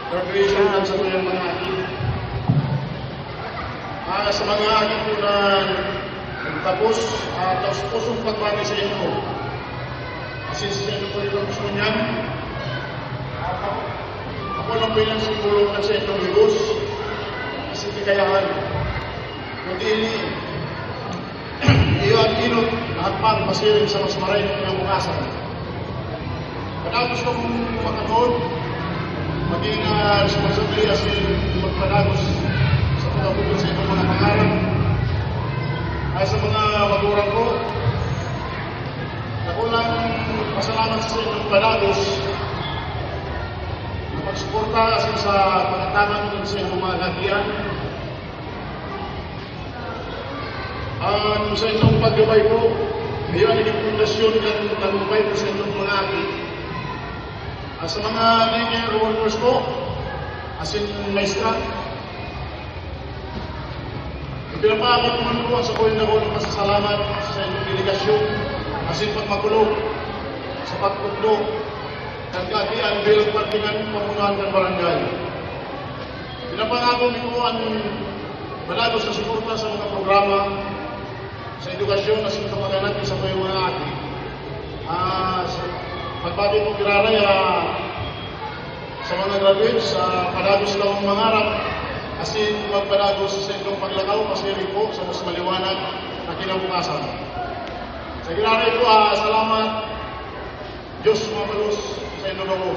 graduation ng sa tuyang mga akin. Sa mga akin po na tapos, tapos pusong pagbati sa inyo. Kasi sa inyo po ito gusto niyan. Ako lang po yung simbolo ng sa inyong libos. Kasi kikayahan. Kundi ini, iyo at inot, lahat pang masiring sa mas maray ng inyong bukasan. Pagkatapos kong makanood, maging responsibili as magpanagos sa pagkabuto sa inyong mga pangarap. Ay sa mga magulang ko, ako lang pasalamat sa inyong panagos na pagsuporta kasi sa pagkatangan sa inyong mga lakihan. Sa inyong paggabay ko, ngayon naging pundasyon ng tagumpay ko sa inyong mga akin. Sa mga naging workers ko, as in maestra, pinapakabot naman ko sa kuhin ako ng pasasalamat sa inyong delegasyon, as in pagmakulog, sa pagtutlo, nagkakian bilang partingan pamunuan ng barangay. Pinapakabot ko ang malagos sa suporta sa mga programa, sa edukasyon na sinapaganatin sa mga akin. Pagbati ko kiraray sa mga graduates, padagos lang ang mangarap, as in magpadagos sa inyong paglakaw, masiri po sa mas maliwanag na kinabukasan. Sa kiraray ko, salamat Diyos mabalos sa inyong